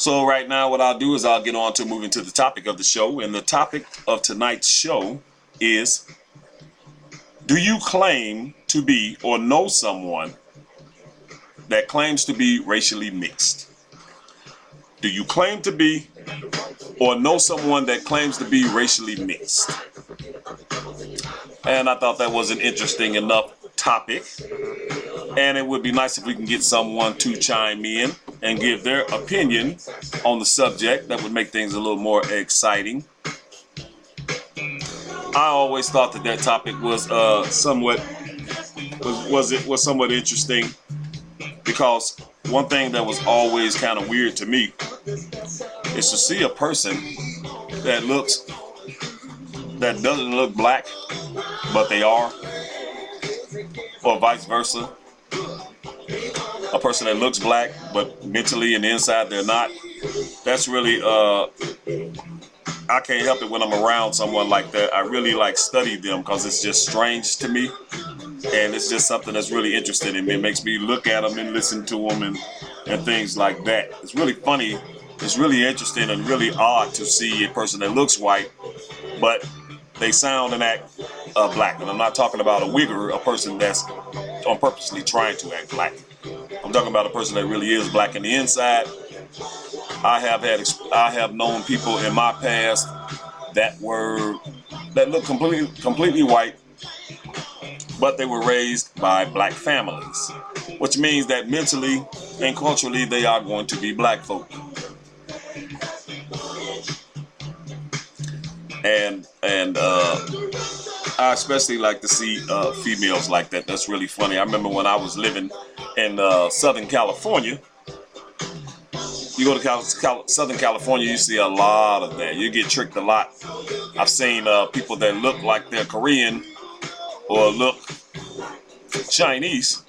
So right now what I'll do is I'll get on to moving to the topic of the show. And the topic of tonight's show is, do you claim to be or know someone that claims to be racially mixed? Do you claim to be or know someone that claims to be racially mixed? And I thought that was an interesting enough topic. And it would be nice if we can get someone to chime in and give their opinion on the subject. That would make things a little more exciting. I always thought that topic was somewhat interesting, because one thing that was always kind of weird to me is to see a person that doesn't look black, but they are, or vice versa. A person that looks black, but mentally and inside they're not. That's really, I can't help it when I'm around someone like that. I really study them, because it's just strange to me. And it's just something that's really interesting in me. It makes me look at them and listen to them and things like that. It's really funny. It's really interesting and really odd to see a person that looks white, but they sound and act black. And I'm not talking about a wigger, a person that's on purposely trying to act black. I'm talking about a person that really is black in the inside. I have known people in my past that look completely white, but they were raised by black families, which means that mentally and culturally they are going to be black folk. And I especially like to see females like that. That's really funny. I remember when I was living in Southern California. You go to Southern California, you see a lot of that. You get tricked a lot. I've seen people that look like they're Korean or look Chinese,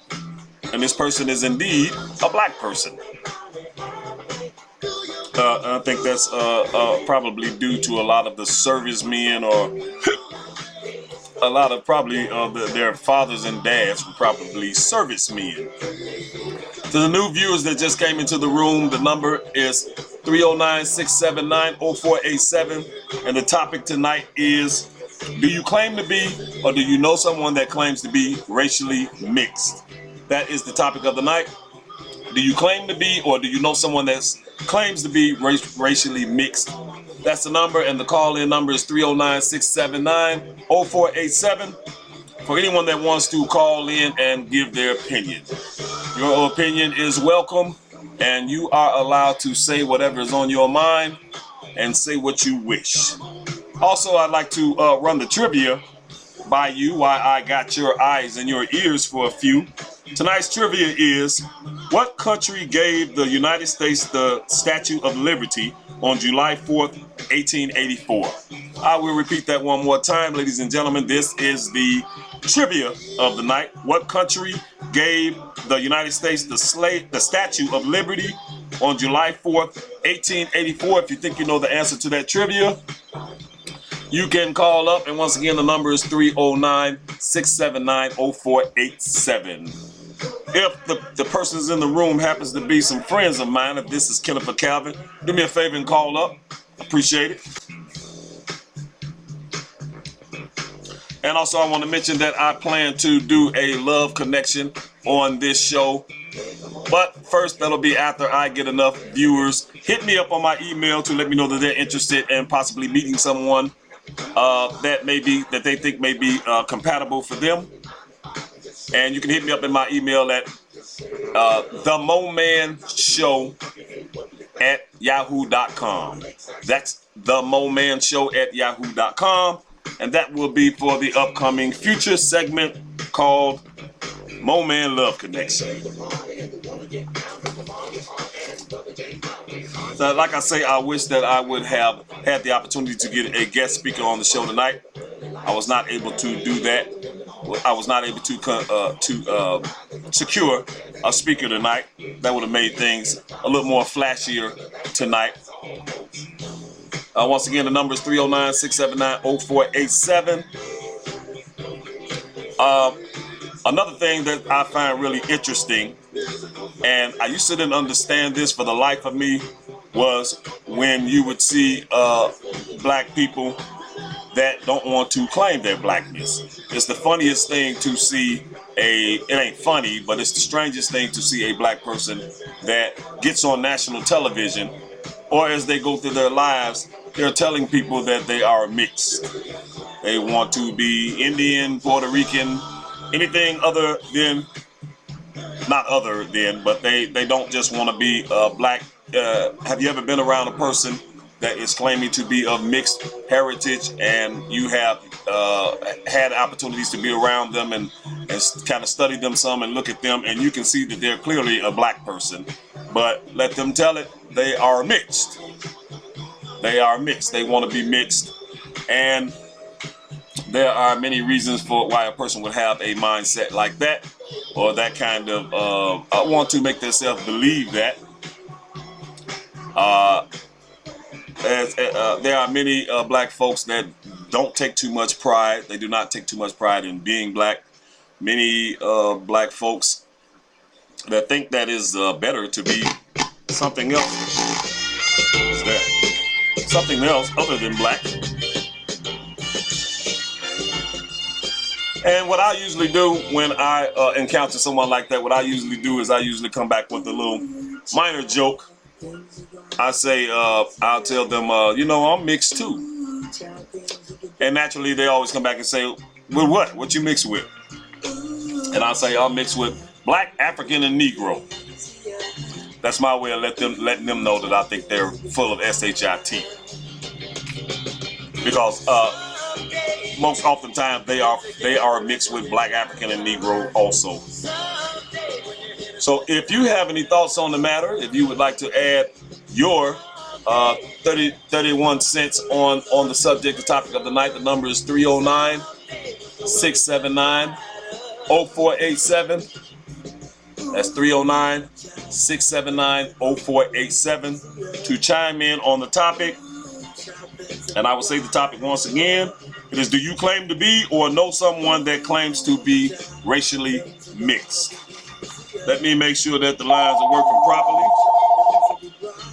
and this person is indeed a black person. I think that's probably due to a lot of the servicemen, or a lot of probably their fathers and dads were probably servicemen. To the new viewers that just came into the room, the number is 309-679-0487, and the topic tonight is, do you claim to be or do you know someone that claims to be racially mixed? That is the topic of the night. Do you claim to be or do you know someone that claims to be racially mixed? That's the number, and the call-in number is 309-679-0487 for anyone that wants to call in and give their opinion. Your opinion is welcome, and you are allowed to say whatever is on your mind and say what you wish. Also, I'd like to run the trivia by you while I got your eyes and your ears for a few. Tonight's trivia is, what country gave the United States the Statue of Liberty on July 4th, 1884? I will repeat that one more time, ladies and gentlemen. This is the trivia of the night. What country gave the United States the Statue of Liberty on July 4th, 1884? If you think you know the answer to that trivia, you can call up, and once again, the number is 309-679-0487. If the persons in the room happens to be some friends of mine, if this is Kenneth or Calvin, do me a favor and call up. Appreciate it. And also, I want to mention that I plan to do a love connection on this show. But first, that'll be after I get enough viewers. Hit me up on my email to let me know that they're interested in possibly meeting someone that they think may be compatible for them. And you can hit me up in my email at themomanshow@yahoo.com. That's themomanshow@yahoo.com. And that will be for the upcoming future segment called Mo Man Love Connection. So like I say, I wish that I would have had the opportunity to get a guest speaker on the show tonight. I was not able to do that. I was not able to secure a speaker tonight. That would have made things a little more flashier tonight. Once again, the number is 309-679-0487. Another thing that I find really interesting, and I used to didn't understand this for the life of me, was when you would see black people that don't want to claim their blackness. It's the funniest thing to see it ain't funny, but it's the strangest thing to see a black person that gets on national television, or as they go through their lives, they're telling people that they are mixed. They want to be Indian, Puerto Rican, anything other than, not other than, but they don't just want to be black. Have you ever been around a person that is claiming to be of mixed heritage, and you have had opportunities to be around them and kind of study them some and look at them, and you can see that they're clearly a black person, but let them tell it, they are mixed. They are mixed. They want to be mixed, and there are many reasons for why a person would have a mindset like that, or that kind of want to make themselves believe that. There are many black folks that don't take too much pride. They do not take too much pride in being black. Many black folks that think that is better to be something else. What's that? Something else other than black. And what I usually do when I encounter someone like that, what I usually do is I usually come back with a little minor joke. I say, I'll tell them, I'm mixed too. And naturally, they always come back and say, with what? What you mixed with? And I'll say, I'm mixed with black, African, and Negro. That's my way of letting them know that I think they're full of shit. Because most oftentimes they are mixed with black, African, and Negro also. So if you have any thoughts on the matter, if you would like to add your 31 cents on the subject, the topic of the night, the number is 309-679-0487. That's 309-679-0487 to chime in on the topic. And I will say the topic once again. It is, do you claim to be or know someone that claims to be racially mixed? Let me make sure that the lines are working properly,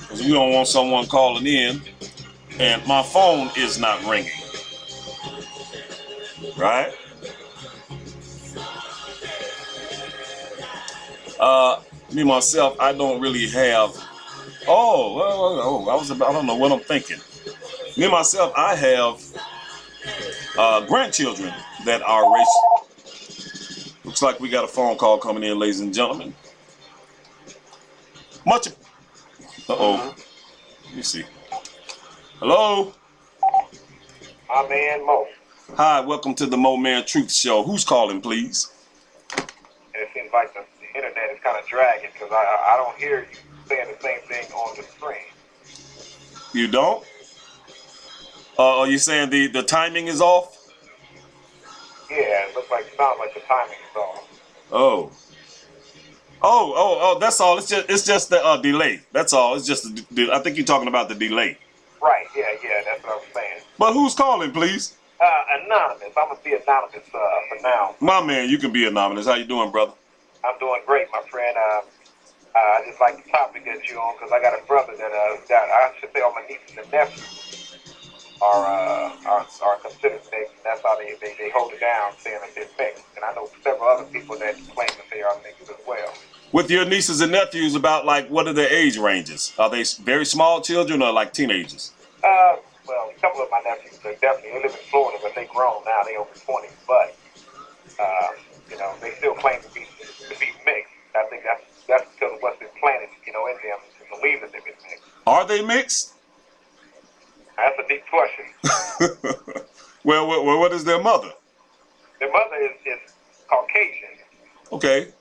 because we don't want someone calling in and my phone is not ringing. Right? Me myself, I don't really have. I don't know what I'm thinking. Me myself, I have grandchildren that are racist. Looks like we got a phone call coming in, ladies and gentlemen. Uh-oh. Let me see. Hello? My man, Mo. Hi, welcome to the Mo Man Truth Show. Who's calling, please? And it seems like the internet is kind of dragging, because I don't hear you saying the same thing on the screen. You don't? Are you saying the timing is off? Yeah, it sounds like the timing is off. Oh, that's all. It's just the delay. That's all. It's just I think you're talking about the delay. Right, yeah, that's what I'm saying. But who's calling, please? Anonymous. I'm going to be anonymous for now. My man, you can be anonymous. How you doing, brother? I'm doing great, my friend. I just like the topic that you're on, because I got a brother that I should say all my nieces and nephews are considered mixed. That's how they hold it down, saying that they're mixed. And I know several other people that claim that they are mixed as well. With your nieces and nephews, about like, what are their age ranges? Are they very small children or like teenagers? Well, a couple of my nephews are definitely, they live in Florida, but they grown now. They over 20, but they still claim to be mixed. I think that's because of what's been planted, in them to believe that they've been mixed. Are they mixed? That's a deep question. Well, what is their mother? Their mother is Caucasian. Okay.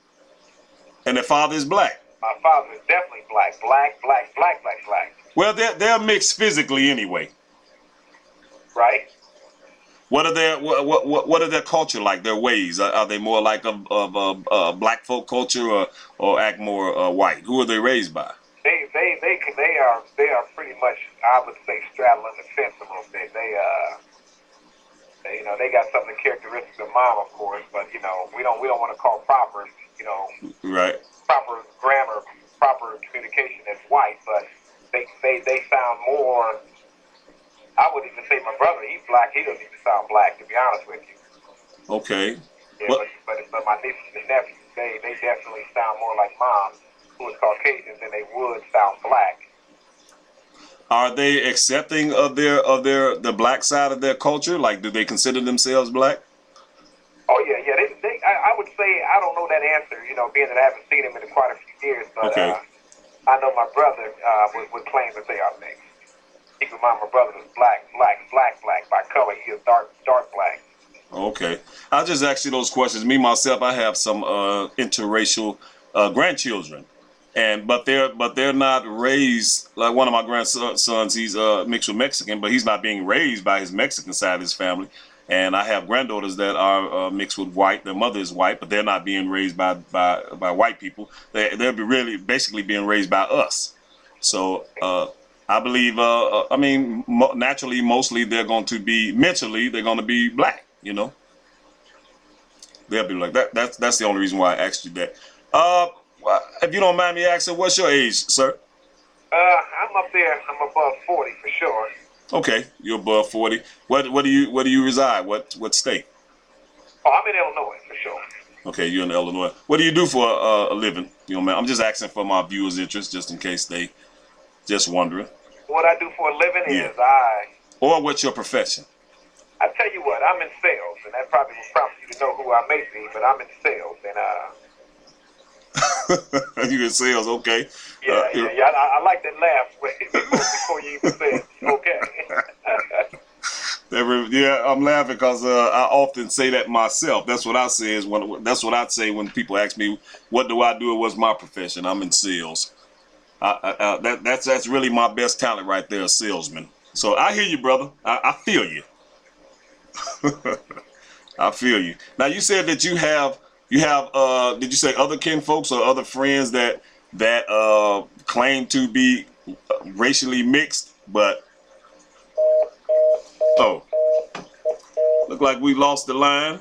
And their father is black. My father is definitely black. Well, they're mixed physically anyway. Right. What are their culture like? Their ways? Are they more like a black folk culture or act more white? Who are they raised by? They are pretty much, I would say, straddling the fence a little bit. They got some of the characteristics of mom, of course, but we don't want to call proper right, proper grammar, proper communication as white, but they black, to be honest with you. Okay. Yeah, What but my nieces and nephews, they definitely sound more like mom, who is Caucasian, than they would sound black. are they accepting of the black side of their culture? Like, do they consider themselves black? Oh yeah, yeah. I would say I don't know that answer. You know, being that I haven't seen them in quite a few years, but Okay. I know my brother would claim that they are mixed. Keep in mind, my brother is black by color. He is dark black. Okay. I'll just ask you those questions. Me myself, I have some interracial grandchildren, and but they're not raised like one of my grandsons. He's mixed with Mexican, but he's not being raised by his Mexican side of his family. And I have granddaughters that are mixed with white. Their mother is white, but they're not being raised by white people. They're really basically being raised by us. So I believe, I mean, naturally, mostly they're going to be mentally, they're going to be black. You know, they'll be like that. That's the only reason why I asked you that. If you don't mind me asking, what's your age, sir? I'm up there. I'm above 40 for sure. Okay, you're above 40. Where do you reside? What state? Oh, I'm in Illinois for sure. Okay, you're in Illinois. What do you do for a living? You know, man, I'm just asking for my viewers' interest, just in case they just wondering. What I do for a living Yeah. is Or what's your profession? I tell you what, I'm in sales, and that probably will prompt you to know who I may be, but I'm in sales, and You in sales, okay? yeah. I like that laugh before you even said okay. Yeah, I'm laughing because I often say that myself. That's what I say that's what I say when people ask me, "What do I do? Or what's my profession?" I'm in sales. That's really my best talent right there, a salesman. So I hear you, brother. I feel you. I feel you. Now you said that you have did you say other kin folks or other friends that claim to be racially mixed, but oh, look like we lost the line.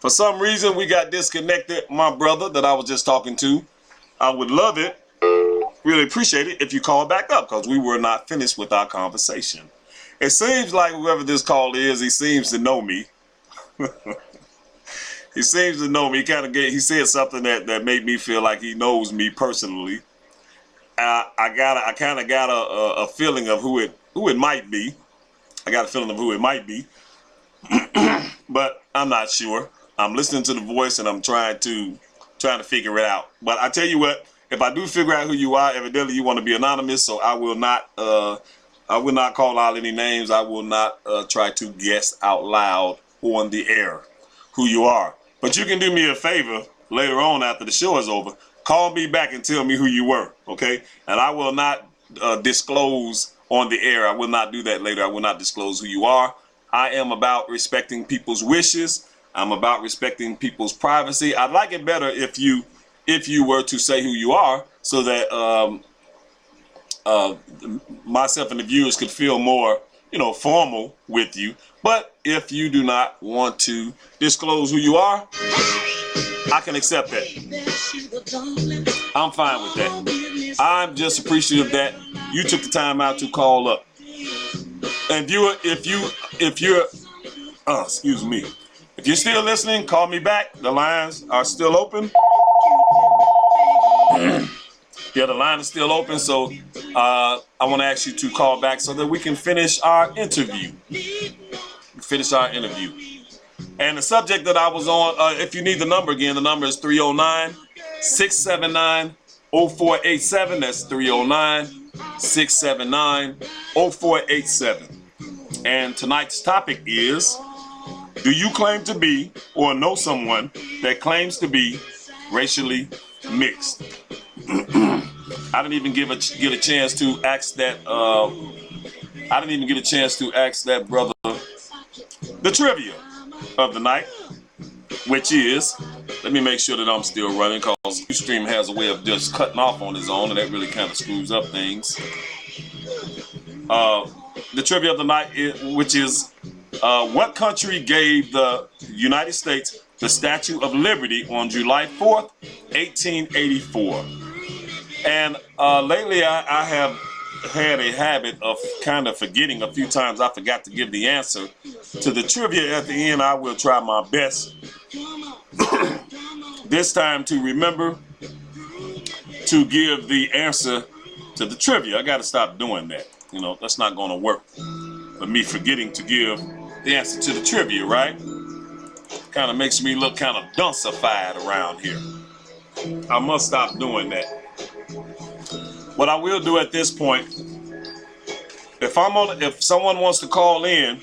For some reason we got disconnected, my brother that I was just talking to. I would love it, really appreciate it if you call back up because we were not finished with our conversation. It seems like whoever this call is, he seems to know me. He seems to know me. He said something that made me feel like he knows me personally. I kind of got a feeling of who it might be. I got a feeling of who it might be, but I'm not sure. I'm listening to the voice and I'm trying to figure it out. But I tell you what, if I do figure out who you are, evidently you want to be anonymous, so I will not call out any names. I will not try to guess out loud on the air who you are. But you can do me a favor later on after the show is over. Call me back and tell me who you were, okay? And I will not disclose on the air. I will not do that later. I will not disclose who you are. I am about respecting people's wishes. I'm about respecting people's privacy. I'd like it better if you were to say who you are so that myself and the viewers could feel more, formal with you. But if you do not want to disclose who you are, I can accept that. I'm fine with that. I'm just appreciative that you took the time out to call up. And viewer, if you're excuse me. If you're still listening, call me back. The lines are still open. Yeah, the line is still open, so I want to ask you to call back so that we can finish our interview. And the subject that I was on, if you need the number again, the number is 309-679-0487. That's 309-679-0487. And tonight's topic is, do you claim to be or know someone that claims to be racially mixed? I didn't even get a chance to ask that. I didn't even get a chance to ask that brother the trivia of the night, which is, let me make sure that I'm still running because Ustream has a way of just cutting off on his own, and that really kind of screws up things. The trivia of the night, which is, what country gave the United States the Statue of Liberty on July 4th, 1884? And lately I have had a habit of kind of forgetting a few times. I forgot to give the answer to the trivia at the end, I will try my best this time to remember to give the answer to the trivia. I got to stop doing that. You know, that's not going to work. But me forgetting to give the answer to the trivia, right? Kind of makes me look kind of dunsified around here. I must stop doing that. What I will do at this point, if someone wants to call in,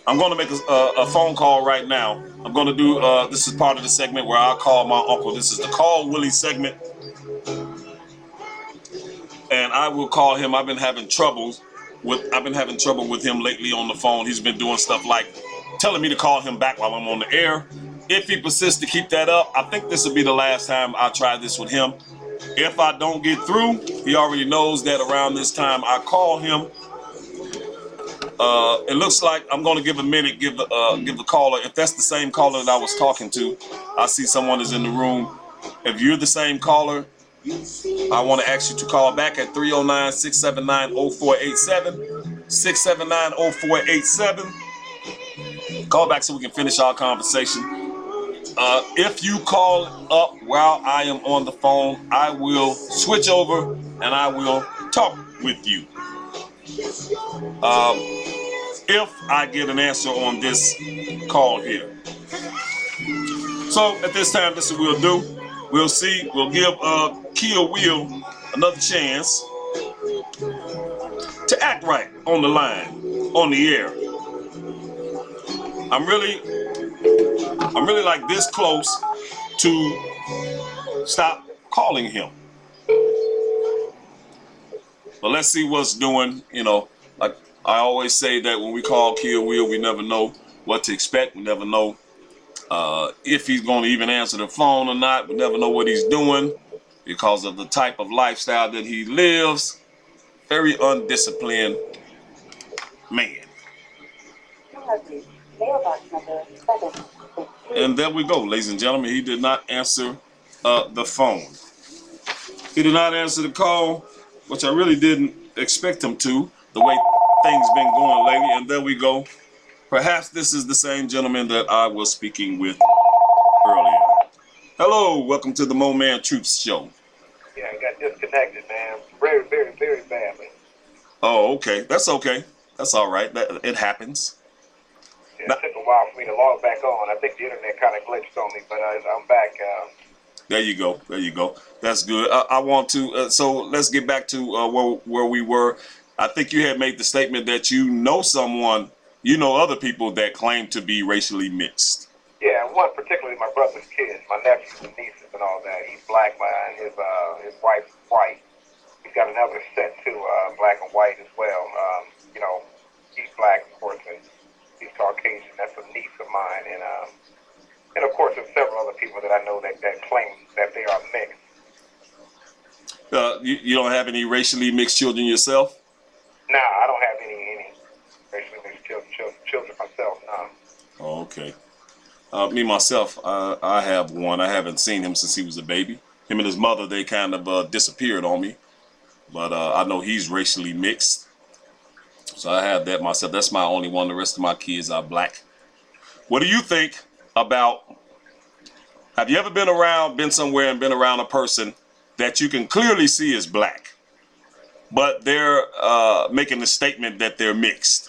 I'm going to make a phone call right now. I'm going to do, this is part of the segment where I'll call my uncle. This is the Call Willie segment. And I will call him. I've been having trouble with him lately on the phone. He's been doing stuff like telling me to call him back while I'm on the air. If he persists to keep that up, I think this will be the last time I try this with him. If I don't get through, he already knows that around this time I call him. It looks like I'm going to give a minute, give the caller. If that's the same caller that I was talking to, I see someone is in the room. If you're the same caller, I want to ask you to call back at 309-679-0487. 679-0487. Call back so we can finish our conversation. If you call up while I am on the phone, I will switch over and I will talk with you. If I get an answer on this call here. So at this time, this is what we'll do. We'll see. We'll give Kia Will another chance to act right on the line, on the air. I'm really like this close to stop calling him. But let's see what's doing. You know, like I always say that when we call Kia Will, we never know what to expect. We never know if he's going to even answer the phone or not. We never know what he's doing because of the type of lifestyle that he lives. Very undisciplined man. And there we go, ladies and gentlemen. He did not answer the phone. He did not answer the call, which I really didn't expect him to, the way things been going lately. And there we go. Perhaps this is the same gentleman that I was speaking with earlier. Hello, welcome to the Mo Man Troops Show. Yeah, I got disconnected, man. Very, very, very badly. Oh, okay. That's okay. That's all right. It happens. Yeah, it took a while for me to log back on. I think the internet kind of glitched on me, but I'm back. There you go. There you go. That's good. I want to. So let's get back to where we were. I think you had made the statement that you know someone, you know other people that claim to be racially mixed. Yeah, one particularly my brother's kids, my nephews and nieces and all that. He's black, man. His wife's white. He's got another set too, black and white as well. You know, he's black, of course, and he's Caucasian. That's a niece of mine, and of course, there's several other people that I know that claim that they are mixed. You don't have any racially mixed children yourself? No, I don't have any racially mixed children myself. No. Oh, okay. Me myself, I have one. I haven't seen him since he was a baby. Him and his mother, they kind of disappeared on me. But I know he's racially mixed. So I have that myself. That's my only one. The rest of my kids are black. What do you think about, have you ever been somewhere and been around a person that you can clearly see is black, but they're making the statement that they're mixed?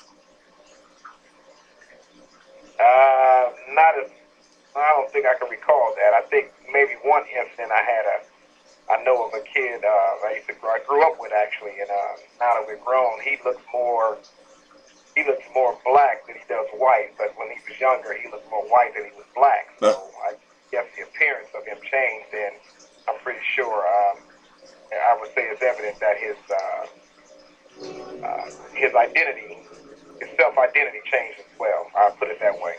I don't think I can recall that. I think maybe one incident I know of a kid I grew up with actually, and now that we're grown, he looks more black than he does white. But when he was younger, he looked more white than he was black. So I guess the appearance of him changed, and I'm pretty sure I would say it's evident that his identity, his self-identity changed as well. I'll put it that way.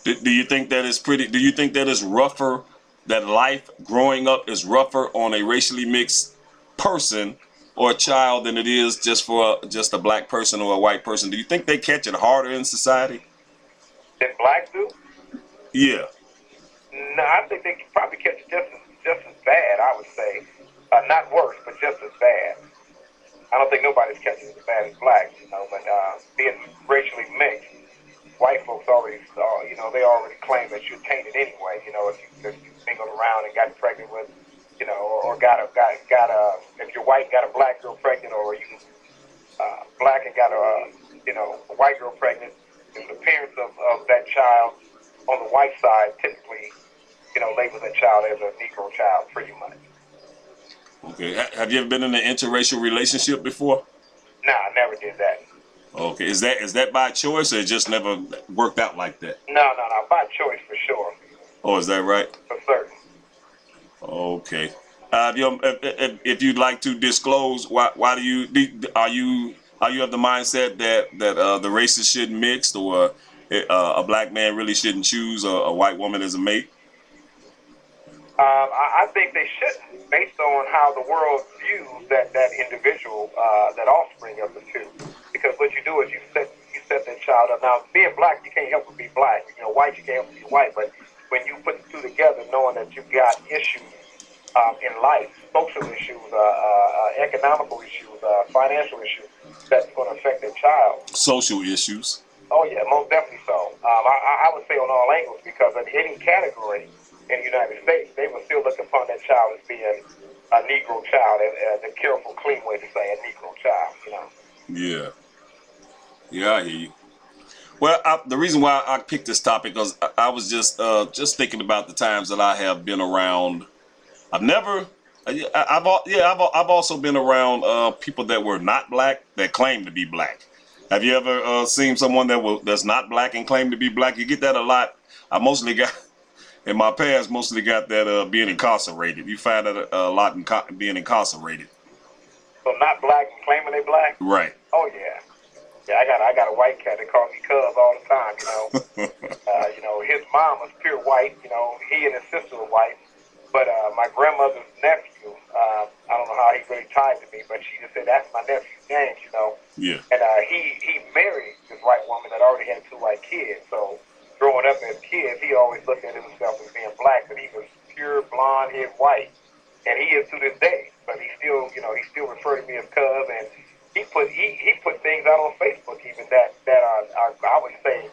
Do you think that is do you think that is rougher, that life growing up is rougher on a racially mixed person or a child than it is just for just a black person or a white person? Do you think they catch it harder in society? Than blacks do? Yeah. No, I think they can probably catch it just as bad, I would say. Not worse, but just as bad. I don't think nobody's catching it as bad as blacks, you know, but being racially mixed, that you're tainted anyway. You know, if you mingled around and got pregnant with, you know, or got a if you're white, got a black girl pregnant, or you black and got a white girl pregnant, and the parents of that child on the white side typically, you know, label that child as a Negro child pretty much. Okay. Have you ever been in an interracial relationship before? Nah, I never did that. Okay. Is that by choice or it just never worked out like that? No, by choice for sure, Oh, is that right? for certain. Okay. If you'd like to disclose, why do you are you of the mindset that the races shouldn't mix, or a black man really shouldn't choose a white woman as a mate? I think they shouldn't, based on how the world views that individual, that offspring of the two. Because what you do is you set that child up. Now, being black, you can't help but be black. You know, white, you can't help but be white. But when you put the two together, knowing that you've got issues in life, social issues, economical issues, financial issues, that's going to affect their child. Social issues. Oh yeah, most definitely so. I would say on all angles, because in any category in the United States, they will still look upon that child as being a Negro child, the careful, clean way to say a Negro child. You know. Yeah. Yeah, I hear you. Well, the reason why I picked this topic because I was just thinking about the times that I have been around. I've never. I've also been around people that were not black that claim to be black. Have you ever seen someone that's not black and claim to be black? You get that a lot. I mostly got in my past mostly got that being incarcerated. You find that a lot in being incarcerated. So not black and claiming they black. Right. Oh yeah. Yeah, I got a white cat that calls me cuz all the time. You know, his mom was pure white. You know, he and his sister were white. But my grandmother's nephew, I don't know how he really tied to me, but she just said that's my nephew James. You know. Yeah. And he married this white woman that already had two white kids. So growing up as kids, he always looked at himself as being black, but he was pure blonde haired white, and he is to this day. But he still referred to me as cuz, and he put things out on Facebook even that are I would say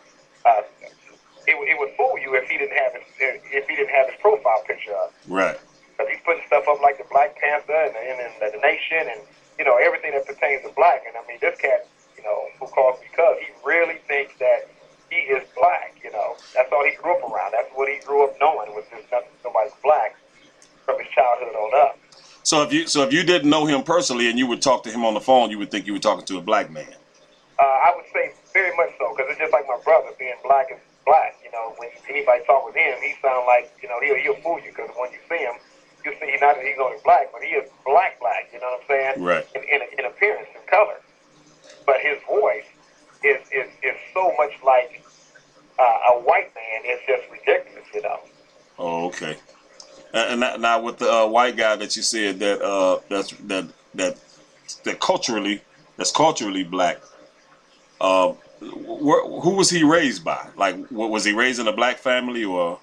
it would fool you if he didn't have his profile picture up. Right. Because he's putting stuff up like the Black Panther and the Nation and everything that pertains to black. And I mean, this cat, who calls me cuz, he really thinks that he is black. That's all he grew up around. That's what he grew up knowing, was just nobody's black from his childhood on up. So if you didn't know him personally and you would talk to him on the phone, you would think you were talking to a black man. I would say very much so, because it's just like my brother being black is black. When anybody talk with him, he sound like he'll fool you, because when you see him, you see not that he's only black, but he is black. You know what I'm saying? Right. In appearance and color, but his voice is so much like a white man. It's just ridiculous. Oh, okay. And now with the white guy that you said that's culturally black. Who was he raised by? Like, was he raised in a black family or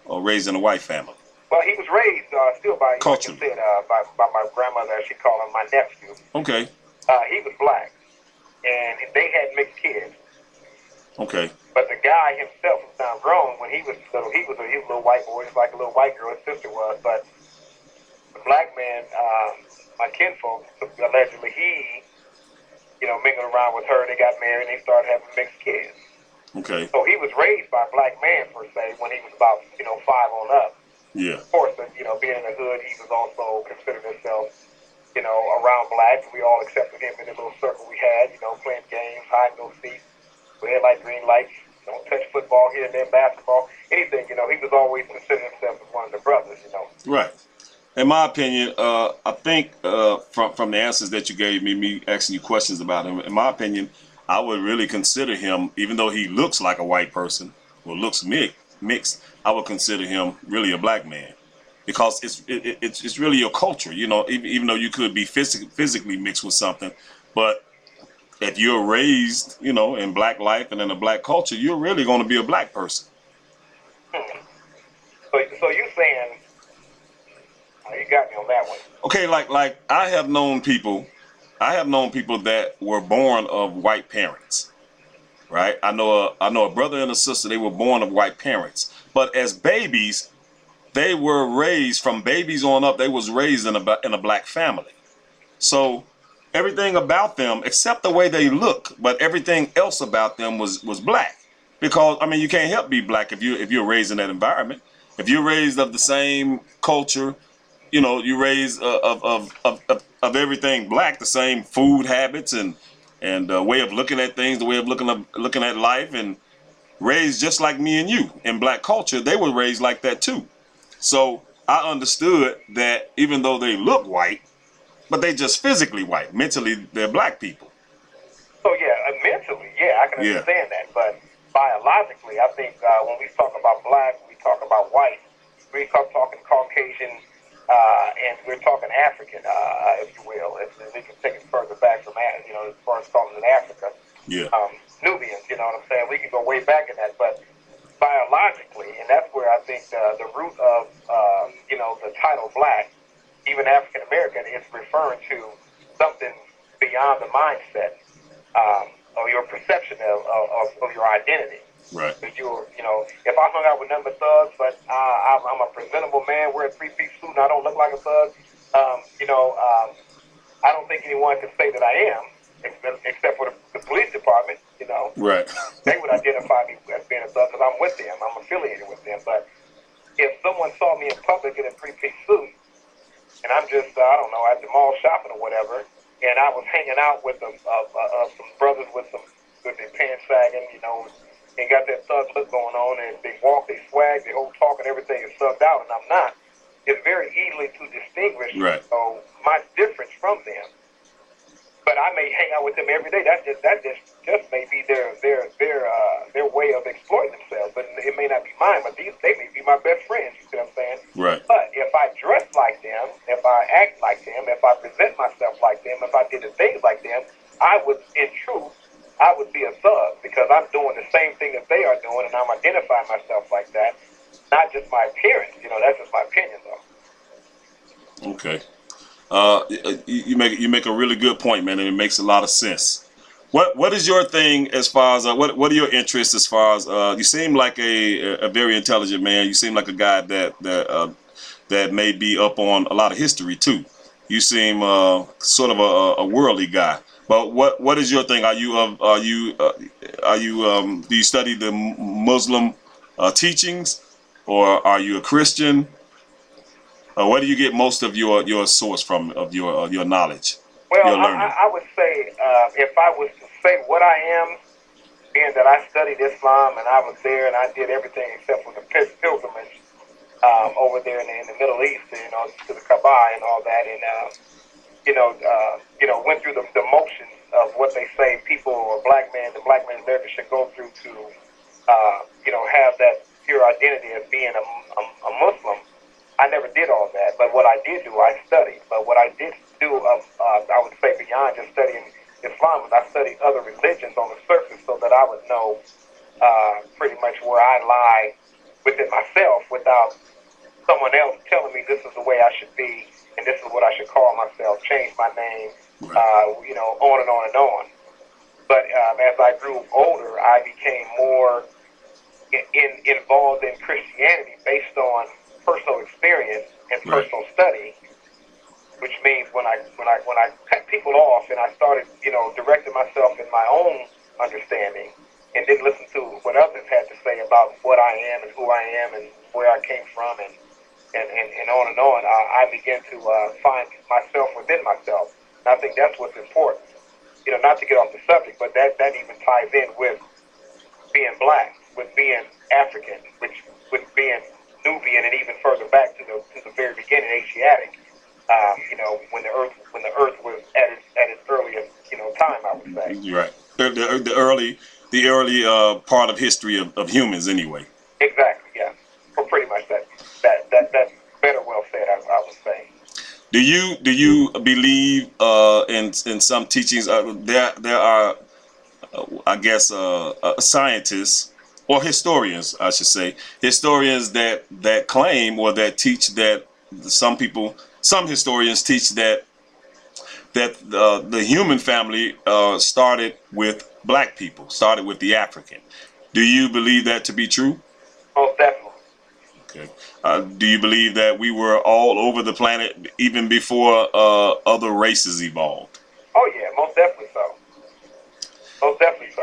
raised in a white family? Well, he was raised still by, culturally, like I said, by my grandmother, as she called him, my nephew. Okay. He was black, and they had mixed kids. Okay. But the guy himself was now grown. When he was little, he was a little white boy, just like a little white girl his sister was. But the black man, my kinfolk, allegedly, he, mingled around with her. They got married, and they started having mixed kids. Okay. So he was raised by a black man, per se, when he was about, 5 on up. Yeah. Of course, being in the hood, he was also considered himself, around black. We all accepted him in the little circle we had, playing games, hide and go seek, red light, green lights, don't touch football here and there, basketball, anything. He was always considered himself as one of the brothers. Right. In my opinion, I think from the answers that you gave me asking you questions about him, in my opinion, I would really consider him, even though he looks like a white person or looks mixed, I would consider him really a black man, because it's really your culture. Even though you could be physically mixed with something, but if you're raised, in black life and in a black culture, you're really going to be a black person. So you saying, you got me on that one. Okay, like I have known people that were born of white parents, right? I know a brother and a sister. They were born of white parents, But as babies, they were raised from babies on up. They was raised in a black family. So everything about them, except the way they look, but everything else about them was black. Because I mean, you can't help be black if you're raised in that environment. If you're raised of the same culture, you know, you raised of everything black, the same food habits and way of looking at things, the way of looking at life, and raised just like me and you in black culture. They were raised like that too. So I understood that even though they look white, but they just physically white. Mentally, they're black people. So yeah, mentally, yeah, I can Yeah. understand that. But biologically, I think when we talk about black, we talk about white, we start talking Caucasian, and we're talking African, if you will. If we can take it further back from that, you know, as far as calling it Africa, Yeah. Nubians, you know what I'm saying? We can go way back in that, but biologically, and that's where I think the root of, you know, the title black, even African American, is referring to something beyond the mindset, or your perception of your identity. Right. That you know, if I hung out with nothing but thugs, but I'm a presentable man, wear a three-piece suit, and I don't look like a thug, you know, I don't think anyone can say that I am, except for the police department. You know, Right. they would identify me as being a thug because I'm with them, I'm affiliated with them. But if someone saw me in public in a three-piece suit, and I'm just, I don't know, at the mall shopping or whatever, and I was hanging out with some brothers with their pants sagging, you know, and got that thug look going on, and they walk, they swag, they whole talk, and everything is thugged out, and I'm not. It's very easy to distinguish, Right. my difference from them. But I may hang out with them every day. That just may be their way of exploiting themselves. But it may not be mine. But they may be my best friends. You see what I'm saying? Right. But if I dress like them, if I act like them, if I present myself like them, if I did the things like them, I would, in truth, I would be a thug because I'm doing the same thing that they are doing, and I'm identifying myself like that. Not just my appearance. You know, that's just my opinion, though. Okay. You make a really good point, man, and it makes a lot of sense. What is your thing as far as what are your interests as far as you seem like a very intelligent man. You seem like a guy that may be up on a lot of history too. You seem sort of a worldly guy. But what is your thing? Do you study the Muslim teachings, or are you a Christian? Where do you get most of your source from of your knowledge, Well, your learning? I would say if I was to say what I am, being that I studied Islam and I was there and I did everything except for the pilgrimage over there in the Middle East, you know, to the Kaaba and all that, and you know, went through the motions of what they say people or the black man in America should go through to, you know, have that pure identity of being a Muslim. I never did all that, but what I did do, I studied. But what I did do, I would say beyond just studying Islam, is I studied other religions on the surface so that I would know pretty much where I lie within myself without someone else telling me this is the way I should be and this is what I should call myself, change my name, you know, on and on and on. But as I grew older, I became more involved in Christianity based on personal experience and Right. personal study, which means when I cut people off and I started, you know, directing myself in my own understanding and didn't listen to what others had to say about what I am and who I am and where I came from and on and on, I began to find myself within myself. And I think that's what's important. You know, not to get off the subject, but that even ties in with being black, with being African, with being Nubian, and even further back to the very beginning, Asiatic. You know, when the earth was at its earliest, you know, time, I would say. You're right. The early part of history of humans, anyway. Exactly. Yeah. Well, pretty much that's better well said. I would say. Do you believe in some teachings? There are I guess scientists or historians, I should say, historians that claim or that teach that some historians teach that the human family started with black people, started with the African. Do you believe that to be true? Most definitely. Okay. Do you believe that we were all over the planet even before other races evolved? Oh yeah, most definitely so. Most definitely so.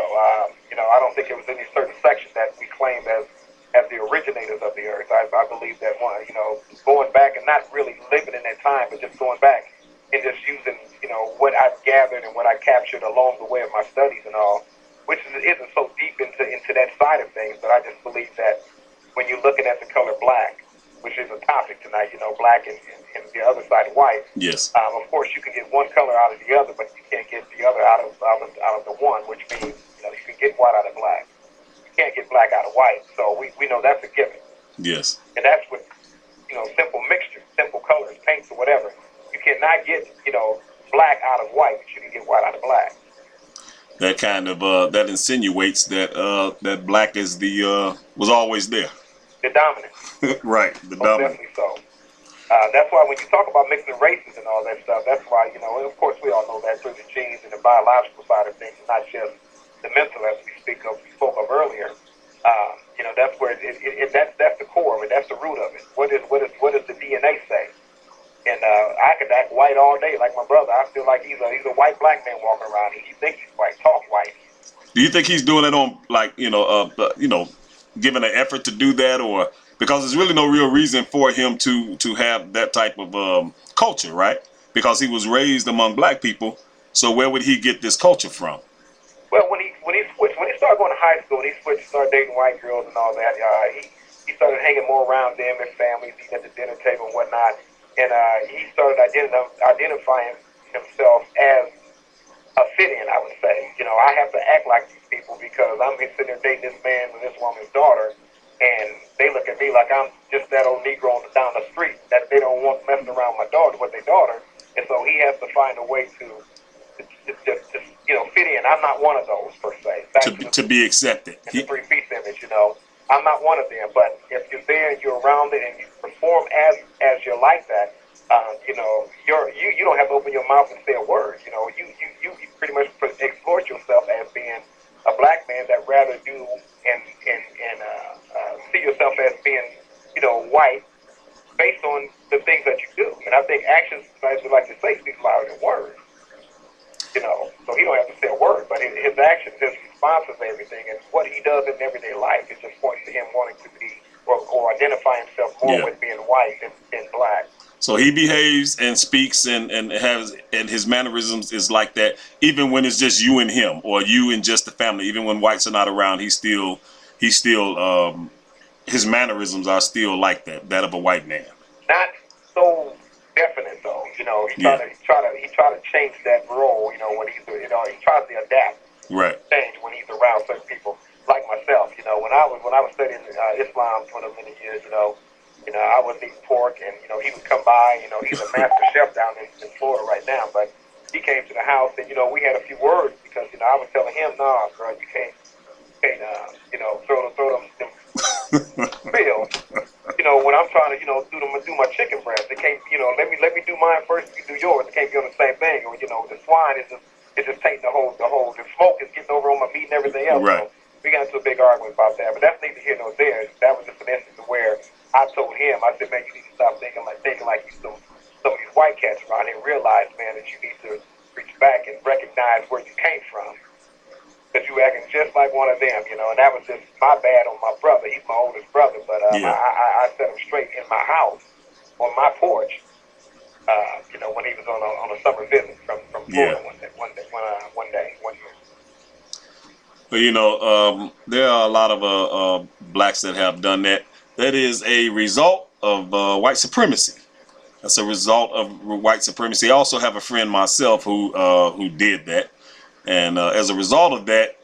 I don't think it was any certain section that we claimed as the originators of the earth. I believe that one, going back and not really living in that time, but just going back and just using, what I've gathered and what I captured along the way of my studies and all, which isn't so deep into that side of things. But I just believe that when you're looking at the color black, which is a topic tonight, black and the other side white. Yes. Of course, you can get one color out of the other, but you can't get the other out of the one, which means you can get white out of black. You can't get black out of white. So we know that's a given. Yes. And that's with simple mixture, simple colors, paints or whatever. You cannot get black out of white, but you can get white out of black. That kind of that insinuates that that black is the was always there. The dominant. Right. The Most dominant. definitely so. That's why when you talk about mixing races and all that stuff, that's why, and of course we all know that through the genes and the biological side of things, not just the mental as we spoke of earlier. That's where that's the core of it. That's the root of it. What does the DNA say? And I could act white all day, like my brother. I feel like he's a white black man walking around. He thinks he's white, talk white. Do you think he's doing it on like giving an effort to do that, or because there's really no real reason for him to have that type of culture, right? Because he was raised among black people, so where would he get this culture from? Well, when he started going to high school, and he switched, started dating white girls and all that. He started hanging more around them and families, eating at the dinner table and whatnot. And he started identifying himself as a fit-in, I would say. I have to act like these people because I'm sitting there dating this man with this woman's daughter, and they look at me like I'm just that old Negro down the street that they don't want messing around my daughter with their daughter. And so he has to find a way to fit in. I'm not one of those per se. To be accepted. The three-piece image, I'm not one of them. But if you're there and you're around it and you perform as you're like that, you don't have to open your mouth and say a word. You pretty much exploit yourself as being a black man that rather do and see yourself as being white based on the things that you do. And I think actions, as we like to say, speak louder than words. So he don't have to say a word, but his actions, his responses, everything, and what he does in everyday life, it just points to him wanting to be or identify himself more with being white than black. So he behaves and speaks and has and his mannerisms is like that, even when it's just you and him or you and just the family. Even when whites are not around, he's still his mannerisms are still like that of a white man. Not so definite though. He try to change that role. When he's he tries to adapt, right, change when he's around certain people like myself. When I was studying Islam for many years, I was eating pork, and he would come by. He's a master chef down in Florida right now, but he came to the house, and we had a few words because I was telling him, "Nah, bro, you can't throw them bills." When I'm trying to do my chicken breast, it can't let me do mine first. You do yours. It can't be on the same thing. Or the swine is just taking the smoke is getting over on my meat and everything else. Right. So we got into a big argument about that, but that's neither here nor there. That was just an instance where I told him, I said, man, you need to stop thinking like you some of these white cats around here and realize, man, that you need to reach back and recognize where you came from. Because you acting just like one of them, and that was just my bad on my brother. He's my oldest brother, but I set him straight in my house, on my porch, when he was on a summer visit from Florida one year. But there are a lot of blacks that have done that. That is a result of white supremacy. That's a result of white supremacy. I also have a friend myself who did that, and as a result of that,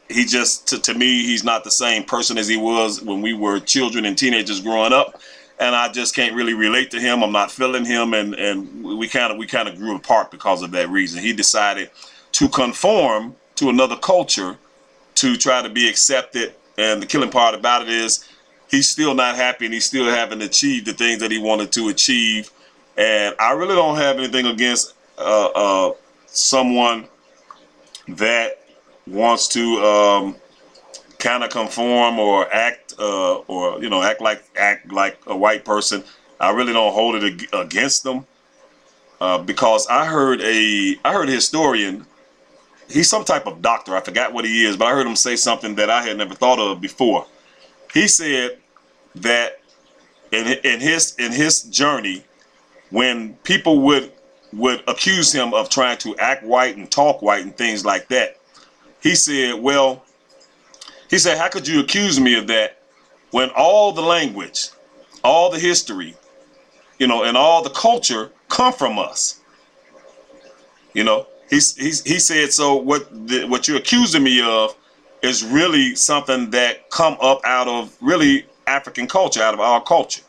he just to me he's not the same person as he was when we were children and teenagers growing up, and I just can't really relate to him. I'm not feeling him, and we kind of grew apart because of that reason. He decided to conform to another culture to try to be accepted, and the killing part about it is he's still not happy and he still haven't achieved the things that he wanted to achieve. And I really don't have anything against someone that wants to kind of conform or act or act like a white person. I really don't hold it against them because I heard a historian. He's some type of doctor. I forgot what he is, but I heard him say something that I had never thought of before. He said that in his journey, when people would accuse him of trying to act white and talk white and things like that, he said, how could you accuse me of that when all the language, all the history, and all the culture come from us? He said, so what you're accusing me of is really something that come up out of really African culture, out of our culture.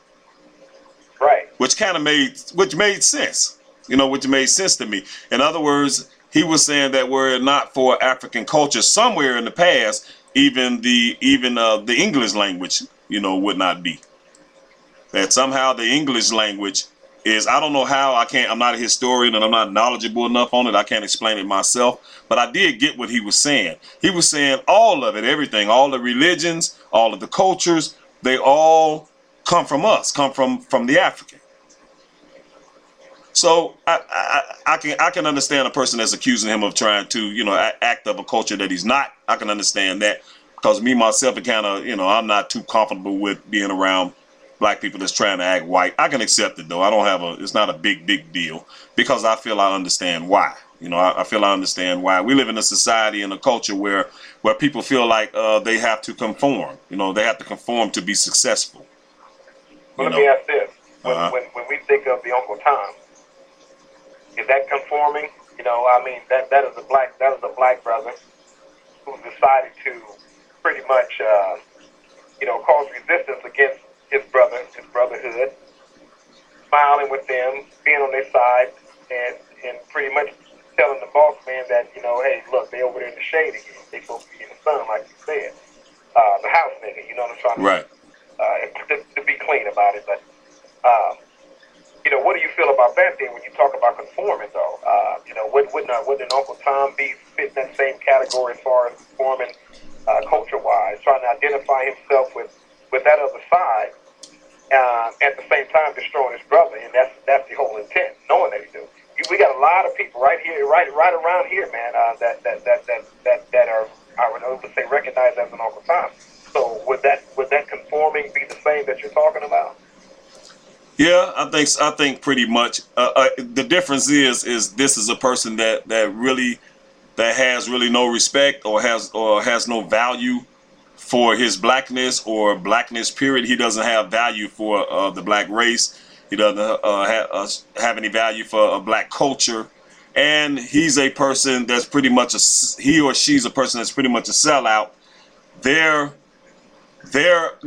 Right. Which made sense. Which made sense to me. In other words, he was saying that were it not for African culture, somewhere in the past, even the English language, would not be. That somehow the English language is, I don't know how, I'm not a historian and I'm not knowledgeable enough on it. I can't explain it myself, but I did get what he was saying. He was saying all of it, everything, all the religions, all of the cultures, they all come from us, come from the African. So I can understand a person that's accusing him of trying to, act of a culture that he's not. I can understand that because me, myself, it kind of, I'm not too comfortable with being around black people that's trying to act white. I can accept it though. It's not a big deal because I feel I understand why. I feel I understand why. We live in a society and a culture where people feel like they have to conform. They have to conform to be successful. Well, let me ask this: Uh-huh. when we think of the Uncle Tom, is that conforming? I mean, that is a black brother who decided to pretty much cause resistance against his brotherhood, smiling with them, being on their side, and pretty much telling the boss man that hey, look, they over there in the shade again. They supposed to be in the sun, like you said. The house nigga, what I'm trying to Right. To be clean about it, but. What do you feel about that then when you talk about conforming, though? Wouldn't Uncle Tom be fit in that same category as far as conforming culture-wise, trying to identify himself with that other side, at the same time destroying his brother, and that's the whole intent, knowing that he do. We got a lot of people right here, right around here, man, that are, I would say, recognized as an Uncle Tom. So would that conforming be the same that you're talking about? Yeah, I think pretty much. The difference is this is a person that has really no respect or has no value for his blackness or blackness. Period. He doesn't have value for the black race. He doesn't have any value for a black culture, and he's a person that's pretty much he or she's a person that's pretty much a sellout. They're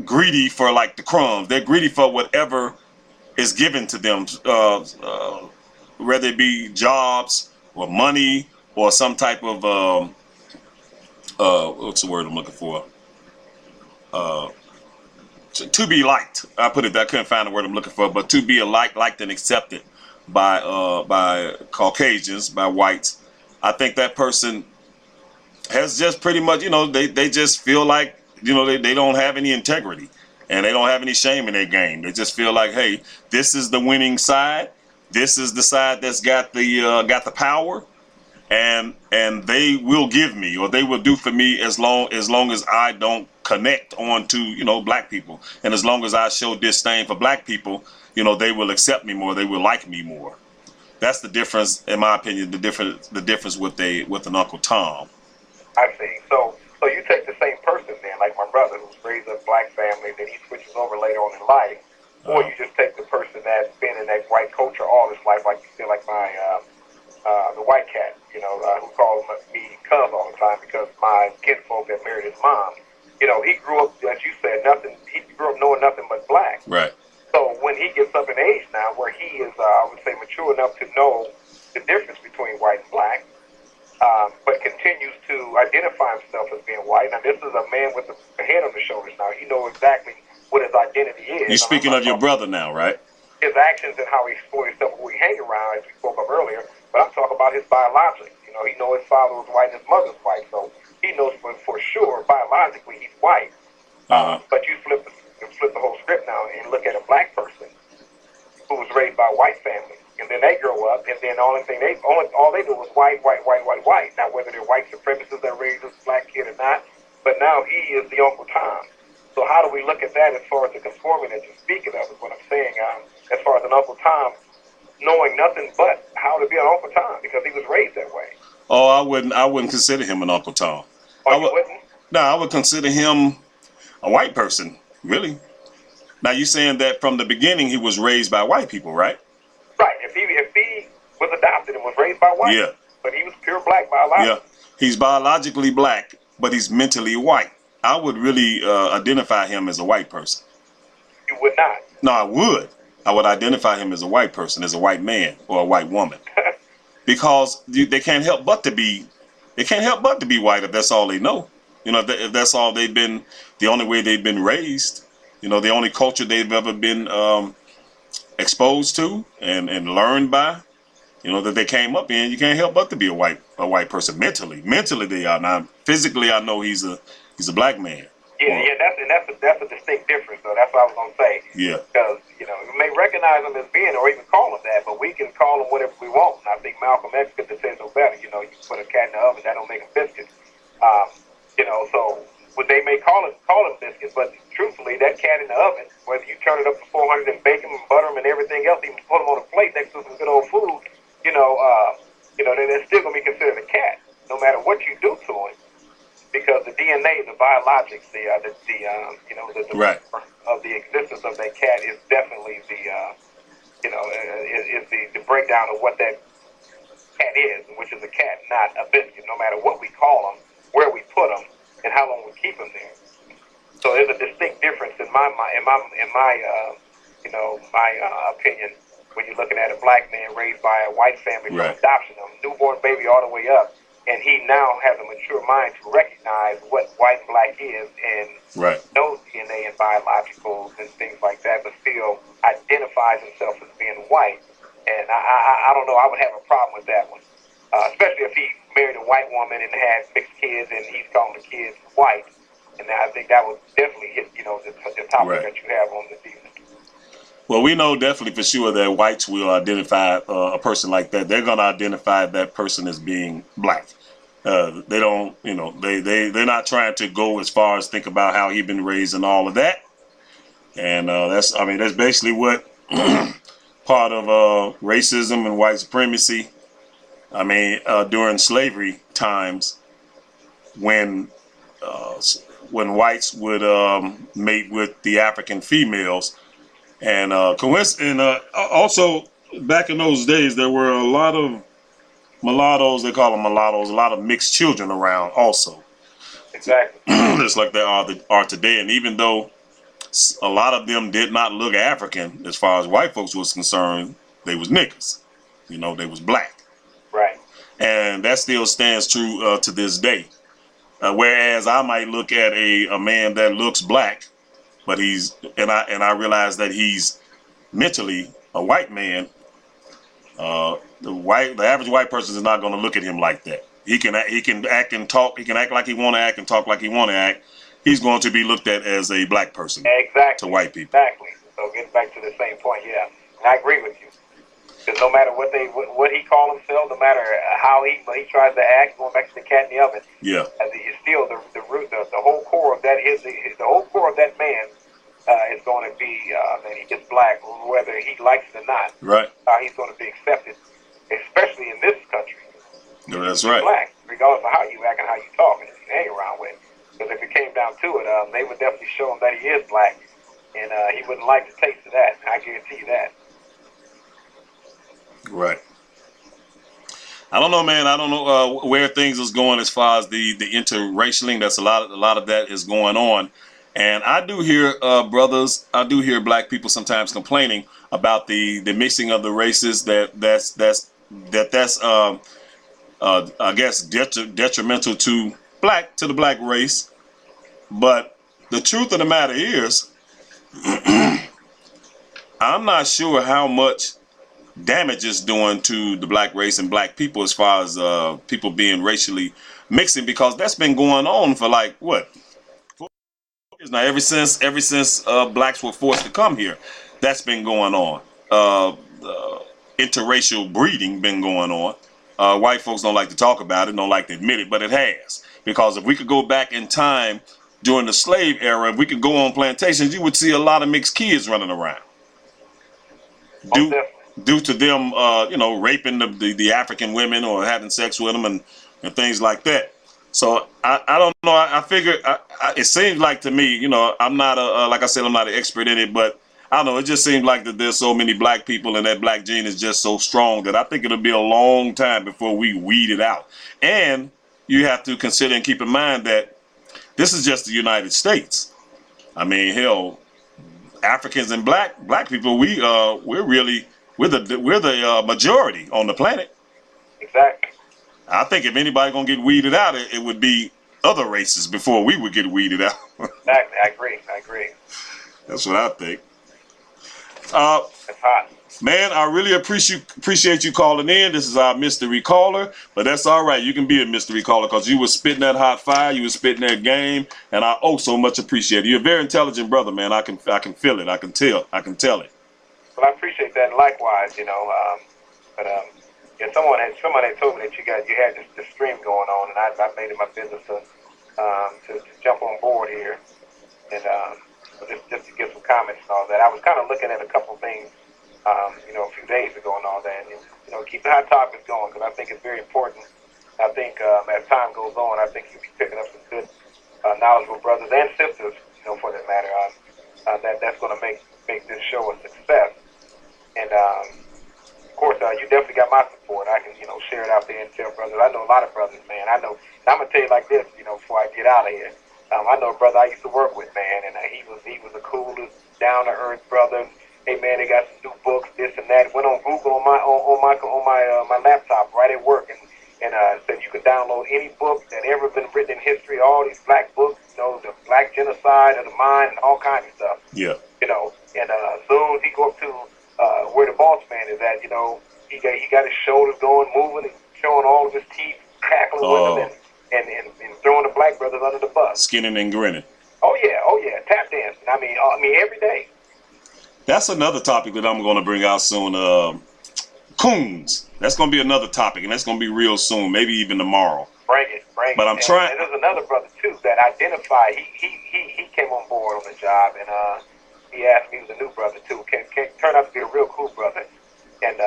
greedy for like the crumbs. They're greedy for whatever is given to them, whether it be jobs or money or some type of what's the word I'm looking for? To be liked. I couldn't find the word I'm looking for, but to be liked and accepted by Caucasians, by whites. I think that person has just pretty much, they just feel like, they don't have any integrity. And they don't have any shame in their game. They just feel like, hey, this is the winning side. This is the side that's got the power, and they will give me or they will do for me as long as I don't connect on to black people, and as long as I show disdain for black people, they will accept me more. They will like me more. That's the difference, in my opinion. The difference with an Uncle Tom. I see. So you take the same person then, like my brother who's raised in a black family, then he switches over later on in life, or you just take the person that's been in that white culture all his life, like you said, like my the white cat, who calls me cuz all the time because my kinfolk that married his mom, he grew up, as you said, nothing. He grew up knowing nothing but black. Right. So when he gets up in age now, where he is, I would say, mature enough to know the difference between white and black, but continues to identify himself as being white. Now, this is a man with a head on his shoulders now. He knows exactly what his identity is. You're speaking of your brother now, right? His actions and how he exports himself, who he hang around, as we spoke of earlier. But I'm talking about his biologics. He knows his father was white and his mother's white. So he knows for sure, biologically, he's white. But you flip white family, and then they grow up, and then all they do is white, white, white, white, white. Now whether they're white supremacists that raised this black kid or not, but now he is the Uncle Tom. So how do we look at that as far as the conforming that you're speaking of? Is what I'm saying. As far as an Uncle Tom, knowing nothing but how to be an Uncle Tom because he was raised that way. Oh, I wouldn't consider him an Uncle Tom. Oh, I you would. wouldn't? No, I would consider him a white person. Really. Now you saying that from the beginning he was raised by white people, right? Right. If he was adopted and was raised by white, Yeah. but he was pure black Yeah. biologically. He's biologically black, but he's mentally white. I would really identify him as a white person. You would not. No, I would. I would identify him as a white person, as a white man or a white woman, because they can't help but to be. They can't help but to be white if that's all they know. You know, if that's all they've been, the only way they've been raised. You know, the only culture they've ever been exposed to and learned by. You know, that they came up in. You can't help but to be a white person mentally. Mentally they are. Now physically, I know he's a black man. Yeah, that's a distinct difference. So that's what I was gonna say. Yeah. Because we may recognize him as being, or even call him that, but we can call him whatever we want. And I think Malcolm X could have said no better. You put a cat in the oven, that don't make a biscuit. So what they may call him biscuits, but truthfully, that cat in the oven, whether you turn it up to 400 and bake him and butter him and everything else, even put him on a plate next to some good old food, they're still gonna be considered a cat, no matter what you do to him. Because the DNA, the biologics, Right. of the existence of that cat is definitely the breakdown of what that cat is, which is a cat, not a biscuit. No matter what we call them, where we put them, and how long we keep them there. So there's a distinct difference in my opinion when you're looking at a black man raised by a white family from Right. adoption, a newborn baby all the way up. And he now has a mature mind to recognize what white and black is and Right. knows DNA and biologicals and things like that, but still identifies himself as being white. And I don't know, I would have a problem with that one. Especially if he married a white woman and had mixed kids and he's calling the kids white. And I think that would definitely hit, the topic Right. that you have on this evening. Well, we know definitely for sure that whites will identify a person like that. They're going to identify that person as being black. They don't, they're not trying to go as far as think about how he's been raised and all of that. And that's basically what part of racism and white supremacy. During slavery times, when whites would mate with the African females, and also back in those days, there were a lot of mulattoes. They call them mulattoes. A lot of mixed children around, also. Exactly. Just like they are today. And even though a lot of them did not look African, as far as white folks was concerned, they was niggas. They was black. Right. And that still stands true to this day. Whereas I might look at a man that looks black, but I realize that he's mentally a white man. The average white person is not going to look at him like that. He can act and talk. He can act like he want to act and talk like he want to act. He's going to be looked at as a black person. Exactly. To white people. Exactly. So getting back to the same point, yeah, and I agree with you. Because no matter what he call himself, no matter how he tries to act, going back to the cat in the oven, Yeah, as he is still the root, the whole core of that the whole core of that man is going to be that he gets black, whether he likes it or not. right. He's going to be accepted, especially in this country. Yeah, that's He's right. black, regardless of how you act and how you talk and who you hang around with. Because if it came down to it, they would definitely show him that he is black, and he wouldn't like the taste of that. I guarantee you that. Right. I don't know, man. I don't know where things is going as far as the interracialing. That's a lot of that is going on, and I do hear brothers. I do hear black people sometimes complaining about the mixing of the races. That's I guess detrimental to the black race. But the truth of the matter is, I'm not sure how much damage is doing to the black race and black people as far as people being racially mixing, because that's been going on for like what 4 years now. Ever since blacks were forced to come here, that's been going on. interracial breeding been going on. White folks don't like to talk about it, don't like to admit it, but it has. Because if we could go back in time during the slave era, if we could go on plantations, you would see a lot of mixed kids running around. Due to them, raping the African women or having sex with them and things like that. So I don't know. I figure it seems like to me, I'm not like I said, I'm not an expert in it, but I don't know. It just seems like that there's so many black people and that black gene is just so strong that I think it'll be a long time before we weed it out. And you have to consider and keep in mind that this is just the United States. I mean, hell, Africans and black people, we're the majority on the planet. Exactly. I think if anybody gonna get weeded out, it would be other races before we would get weeded out. Exactly. I agree. That's what I think. It's hot. Man, I really appreciate you calling in. This is our mystery caller, but that's all right. You can be a mystery caller because you were spitting that hot fire, you were spitting that game, and I so much appreciate it. You're a very intelligent brother, man. I can feel it. I can tell it. Well, I appreciate that. Likewise, someone had told me that you had this stream going on, and I made it my business to jump on board here and just to give some comments and all that. I was kind of looking at a couple things, a few days ago and all that, and keep the hot topics going because I think it's very important. I think as time goes on, I think you'll be picking up some good, knowledgeable brothers and sisters, for that matter, that's going to make this show a success. And of course, you definitely got my support. I can, share it out there and tell brothers. I know a lot of brothers, man. I know. And I'm gonna tell you like this, before I get out of here. I know a brother I used to work with, man, and he was the coolest, down to earth brother. Hey, man, they got some new books, this and that. Went on Google on my laptop right at work, and said you could download any book that ever been written in history. All these black books, the black genocide of the mind, and all kinds of stuff. Yeah. And soon as he go up to where the boss man is at, he got his shoulders going, moving, and showing all of his teeth, cackling with him, and throwing the black brothers under the bus. Skinning and grinning. Oh yeah, tap dancing. I mean every day. That's another topic that I'm going to bring out soon. Coons. That's going to be another topic, and that's going to be real soon, maybe even tomorrow. Bring it. But I'm trying. And there's another brother too that identified. He came on board on the job, and he asked me. He was a new brother too. Turned out to be a real cool brother, and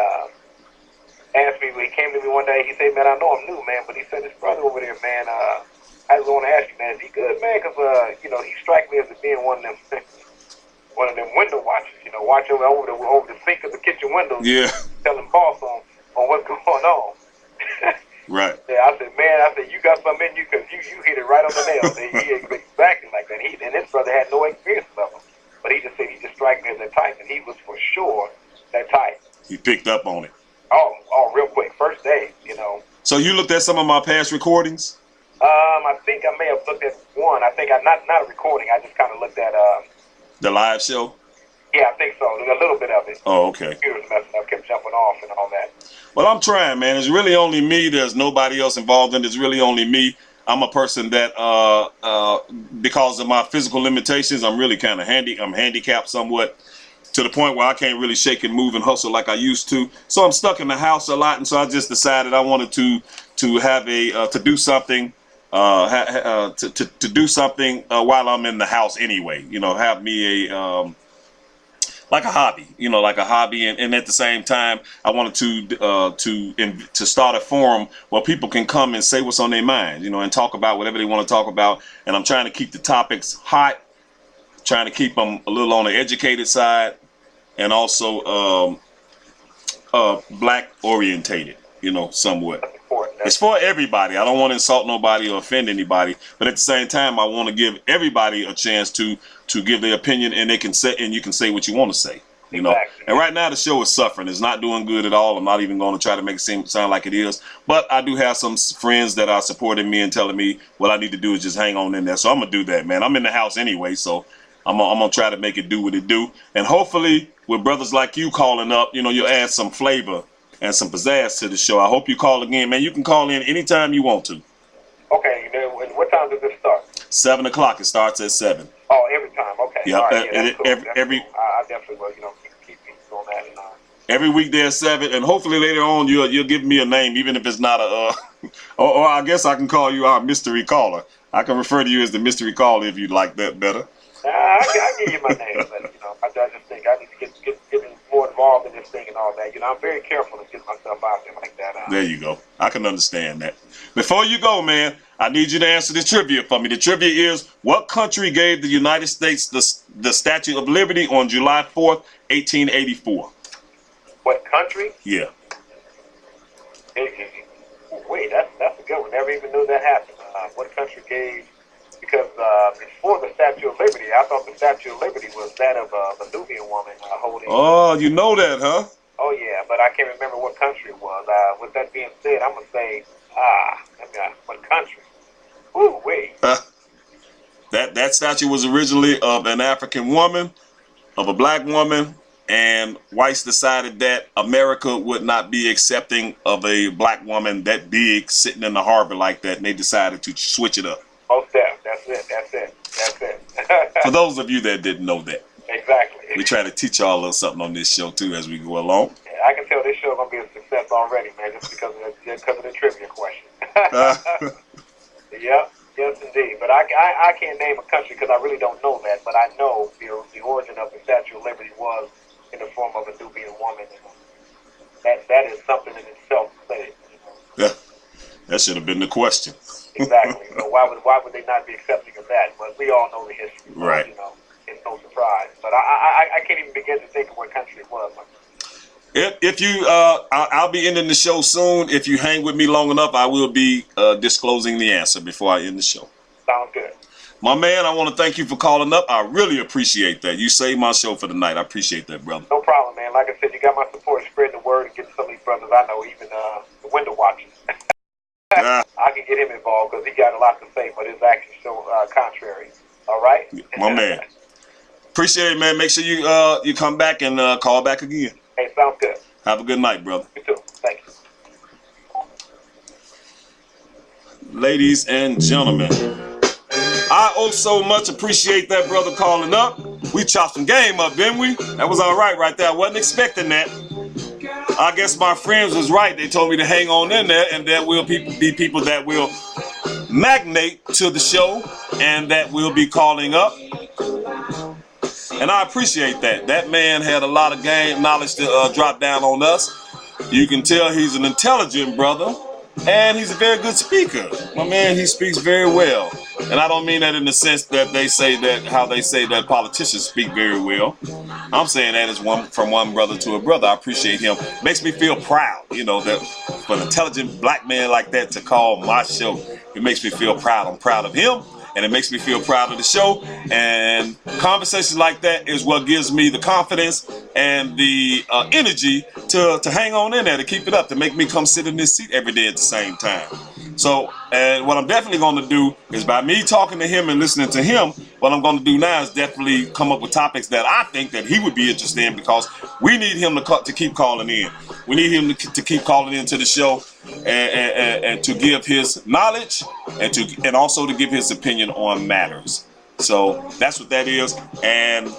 asked me. He came to me one day. He said, "Man, I know I'm new, man, but he said this brother over there, man. I just want to ask you, man, is he good, man? Because he strikes me as being one of them window watchers. Watch over the sink of the kitchen windows. Yeah. Telling boss on what's going on." Right. Yeah, I said, you got something in you because you hit it right on the nail. He exactly like that. And this brother had no experience of him. But he just said he just struck me as that type, and he was for sure that type. He picked up on it. Oh, real quick. First day, So you looked at some of my past recordings? I think I may have looked at one. I think not a recording. I just kind of looked at the live show? Yeah, I think so. A little bit of it. Oh, okay. The computer was messing up, kept jumping off and all that. Well, I'm trying, man. It's really only me. There's nobody else involved in it. It's really only me. I'm a person that, because of my physical limitations, I'm really kind of I'm handicapped somewhat to the point where I can't really shake and move and hustle like I used to. So I'm stuck in the house a lot, and so I just decided I wanted to have to do something, to do something while I'm in the house anyway. Have me like a hobby, and at the same time, I wanted to start a forum where people can come and say what's on their mind, and talk about whatever they want to talk about. And I'm trying to keep the topics hot, trying to keep them a little on the educated side, and also black orientated, somewhat. It's for everybody. I don't want to insult nobody or offend anybody, but at the same time, I want to give everybody a chance to give their opinion, and you can say what you want to say, Exactly. And right now, the show is suffering. It's not doing good at all. I'm not even going to try to make it sound like it is, but I do have some friends that are supporting me and telling me what I need to do is just hang on in there. So I'm gonna do that, man. I'm in the house anyway, so I'm gonna try to make it do what it do, and hopefully, with brothers like you calling up, you'll add some flavor and some pizzazz to the show. I hope you call again, man. You can call in anytime you want to. Okay, and what time does this start? 7 o'clock. It starts at 7. Oh, every time. Okay. Yeah. All right, that's cool. Every. I definitely will. Keep on that. And Every weekday at 7, and hopefully later on you'll give me a name, even if it's not a, or I guess I can call you our mystery caller. I can refer to you as the mystery caller if you'd like that better. I'll give you my name, but I just think I need to get more involved in this thing and all that. I'm very careful to get myself out there like that. There you go. I can understand that. Before you go, man, I need you to answer the trivia for me. The trivia is, what country gave the United States the Statue of Liberty on July 4th, 1884? What country? Yeah. Wait, that's a good one. Never even knew that happened. What country gave? Because before the Statue of Liberty, I thought the Statue of Liberty was that of a Nubian woman holding. Oh, you know that, huh? Oh yeah, but I can't remember what country it was. With that being said, I'm gonna say what country? Ooh, wait. That statue was originally of an African woman, of a black woman. And whites decided that America would not be accepting of a black woman that big sitting in the harbor like that, and they decided to switch it up. Most definitely. That's it. For those of you that didn't know that. Exactly. We try to teach y'all a little something on this show too as we go along. Yeah, I can tell this show gonna be a success already, man, just because of the trivia question. Yep. Yes, indeed. But I can't name a country because I really don't know that. But I know the origin of the Statue of Liberty was in the form of a Nubian woman. That is something in itself. Yeah, that should have been the question. Exactly. So why would they not be accepting of that? But we all know the history. Right. It's no surprise. But I can't even begin to think of what country it was. If you, I'll be ending the show soon. If you hang with me long enough, I will be disclosing the answer before I end the show. Sounds good. My man, I want to thank you for calling up. I really appreciate that. You saved my show for the night. I appreciate that, brother. No problem, man. Like I said, you got my support. Spread the word and get some of these brothers I know, even the window watchers. I can get him involved because he got a lot to say, but his actions show contrary. All right? My man. Appreciate it, man. Make sure you come back and call back again. Hey, sounds good. Have a good night, brother. You too. Thank you. Ladies and gentlemen, I so much appreciate that brother calling up. We chopped some game up, didn't we? That was all right there. I wasn't expecting that. I guess my friends was right. They told me to hang on in there, and there will be people that will magnate to the show and that will be calling up. And I appreciate that. That man had a lot of game knowledge to drop down on us. You can tell he's an intelligent brother, and he's a very good speaker. My man, he speaks very well. And I don't mean that in the sense that they say that, how they say that politicians speak very well. I'm saying that as from one brother to a brother. I appreciate him. Makes me feel proud, that for an intelligent black man like that to call my show, it makes me feel proud. I'm proud of him, and it makes me feel proud of the show. And conversations like that is what gives me the confidence and the energy to hang on in there, to keep it up, to make me come sit in this seat every day at the same time. So, and what I'm definitely going to do is, by me talking to him and listening to him, what I'm going to do now is definitely come up with topics that I think that he would be interested in, because we need him to keep calling in. We need him to keep calling into the show and to give his knowledge and also to give his opinion on matters. So that's what that is. And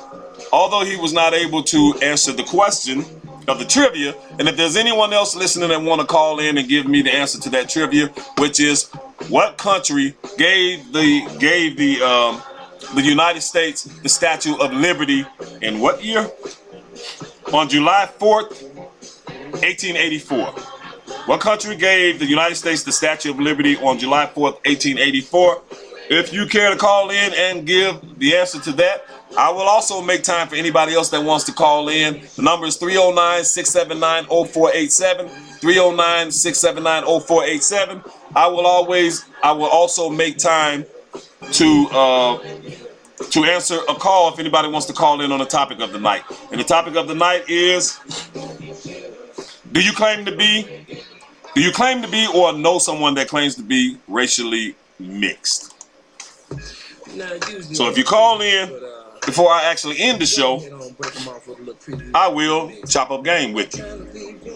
although he was not able to answer the question of the trivia, and if there's anyone else listening that want to call in and give me the answer to that trivia, which is, what country gave the United States the Statue of Liberty in what year? On July 4th, 1884. What country gave the United States the Statue of Liberty on July 4th, 1884? If you care to call in and give the answer to that, I will also make time for anybody else that wants to call in. The number is 309-679-0487, 309-679-0487. I will also make time to answer a call if anybody wants to call in on the topic of the night. And the topic of the night is, do you claim to be or know someone that claims to be racially mixed? So if you call in before I actually end the show, I will chop up game with you.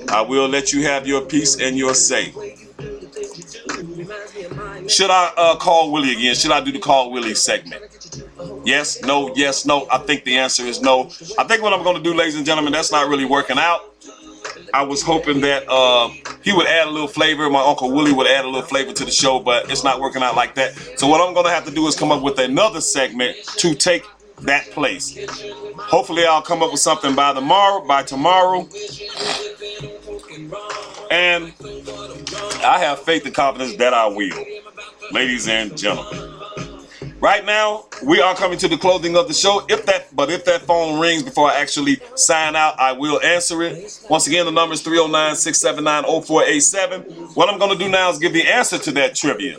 I will let you have your piece and your say. Should I call Willie again? Should I do the Call Willie segment? Yes, no, yes, no. I think the answer is no. I think what I'm going to do, ladies and gentlemen, that's not really working out. I was hoping that he would add a little flavor. My Uncle Willie would add a little flavor to the show, but it's not working out like that. So what I'm going to have to do is come up with another segment to take that place. Hopefully I'll come up with something by tomorrow. And I have faith and confidence that I will. Ladies and gentlemen. Right now, we are coming to the closing of the show. If that phone rings before I actually sign out, I will answer it. Once again, the number is 309-679-0487. What I'm going to do now is give the answer to that trivia.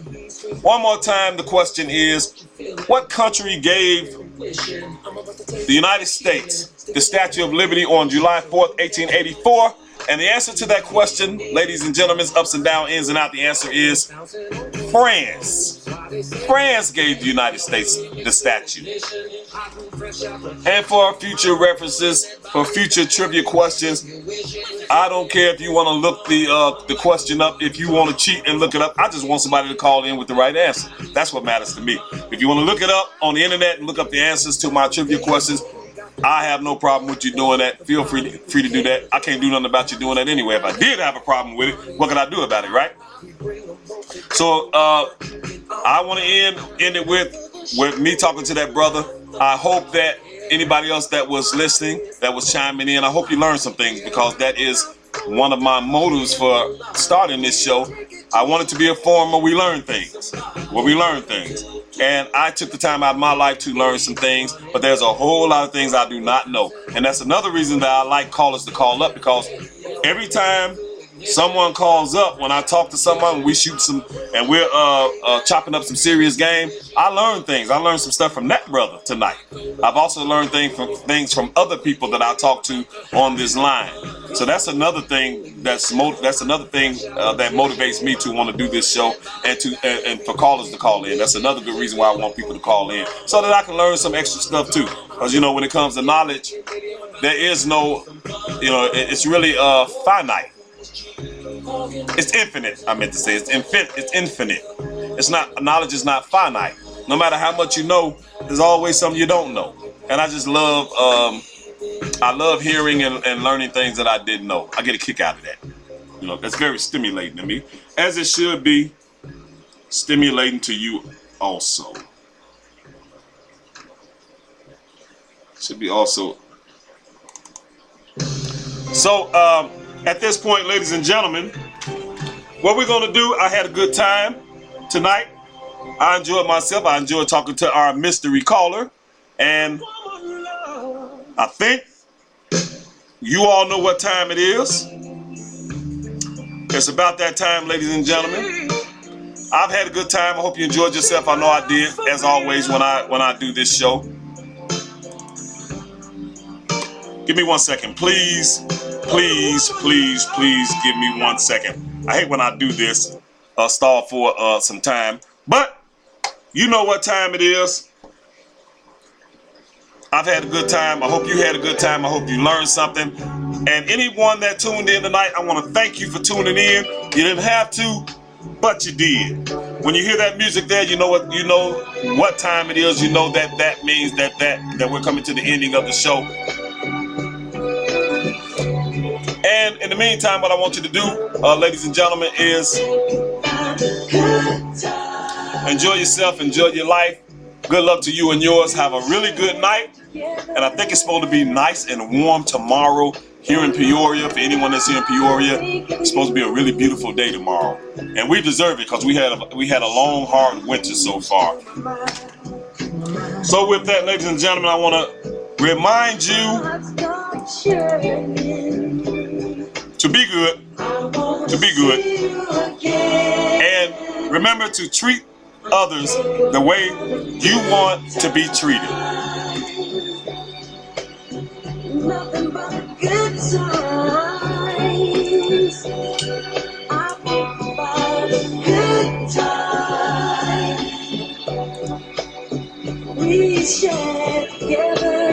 One more time, the question is, what country gave the United States the Statue of Liberty on July 4th, 1884? And the answer to that question, ladies and gentlemen, ups and down, ins and out, the answer is France. France gave the United States the statue. And for future references, for future trivia questions, I don't care if you want to look the question up. If you want to cheat and look it up, I just want somebody to call in with the right answer. That's what matters to me. If you want to look it up on the internet and look up the answers to my trivia questions, I have no problem with you doing that. Feel free to do that. I can't do nothing about you doing that anyway. If I did have a problem with it, what can I do about it, right? So I want to end it with me talking to that brother. I hope that anybody else that was listening, that was chiming in, I hope you learned some things, because that is one of my motives for starting this show. I want it to be a forum where we learn things. And I took the time out of my life to learn some things, but there's a whole lot of things I do not know. And that's another reason that I like callers to call up, because every time someone calls up, when I talk to someone, we shoot some, and we're chopping up some serious game, I learn things. I learned some stuff from that brother tonight. I've also learned things from other people that I talk to on this line. So that's another thing that motivates me to want to do this show, and for callers to call in. That's another good reason why I want people to call in, so that I can learn some extra stuff too. Because when it comes to knowledge, there is no, it's really finite. It's infinite. I meant to say it's infinite. It's not, knowledge is not finite. No matter how much you know, there's always something you don't know. And I just love I love hearing and learning things that I didn't know. I get a kick out of that. That's very stimulating to me, as it should be stimulating to you also. Should be also. So at this point, ladies and gentlemen, what we're going to do, I had a good time tonight. I enjoyed myself. I enjoyed talking to our mystery caller. And I think you all know what time it is. It's about that time, ladies and gentlemen. I've had a good time. I hope you enjoyed yourself. I know I did, as always, when I do this show. Give me 1 second, please. Please give me 1 second. I hate when I do this, stall for some time. But you know what time it is. I've had a good time. I hope you had a good time. I hope you learned something. And anyone that tuned in tonight, I want to thank you for tuning in. You didn't have to, but you did. When you hear that music there, you know what time it is. You know that means that we're coming to the ending of the show. And in the meantime, what I want you to do, ladies and gentlemen, is enjoy yourself, enjoy your life. Good luck to you and yours. Have a really good night. And I think it's supposed to be nice and warm tomorrow here in Peoria. For anyone that's here in Peoria, it's supposed to be a really beautiful day tomorrow. And we deserve it, because we had a long, hard winter so far. So with that, ladies and gentlemen, I want to remind you to be good. And remember to treat others the way you want to be treated. Nothing but good times. I'm about a good time. We share together.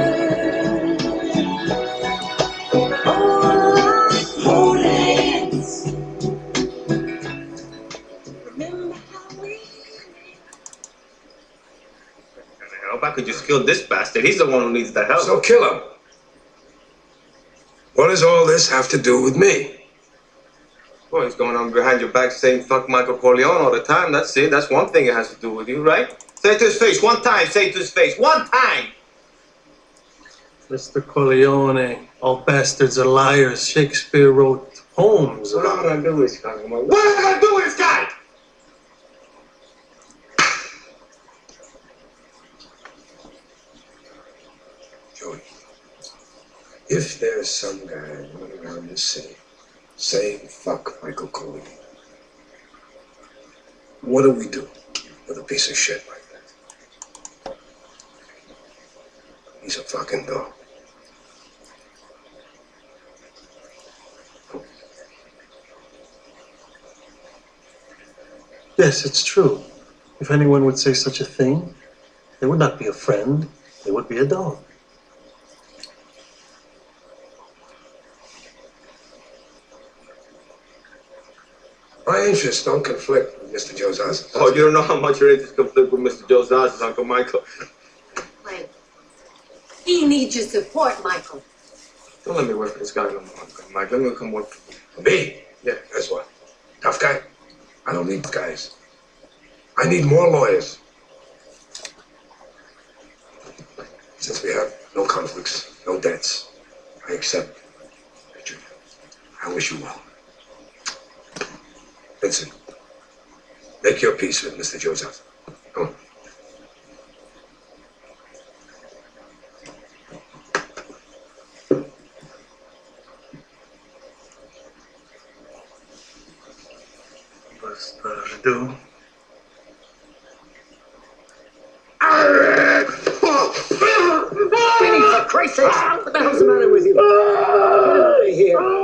Hold hands. Remember how we. If I could just kill this bastard. He's the one who needs the help. So kill him. What What does all this have to do with me? Well, he's going on behind your back saying fuck Michael Corleone all the time. That's it. That's one thing it has to do with you, right? Say it to his face. One time. Say it to his face. One time. Mr. Corleone, all bastards are liars. Shakespeare wrote poems. What am I gonna do with this guy? What am I gonna do with this guy? Joey, if there's some guy running around this city saying fuck Michael Corleone, what do we do with a piece of shit like that? He's a fucking dog. Yes, it's true. If anyone would say such a thing, they would not be a friend. They would be a dog. My interests don't conflict with Mr. Joe Zaza's. Oh, you don't know how much your interests conflict with Mr. Joe Zaza's, Uncle Michael. Wait. He needs your support, Michael. Don't let me work for this guy no more, Uncle Mike. Let me come work for you. For me? Yeah. Guess what? Tough guy? I don't need guys. I need more lawyers. Since we have no conflicts, no debts, I accept. Junior, I wish you well. Vincent, make your peace with Mr. Joe Zaza. Come on. What's to do? Vinny, for Christ's sake! What the hell's the matter with you? Get out of here!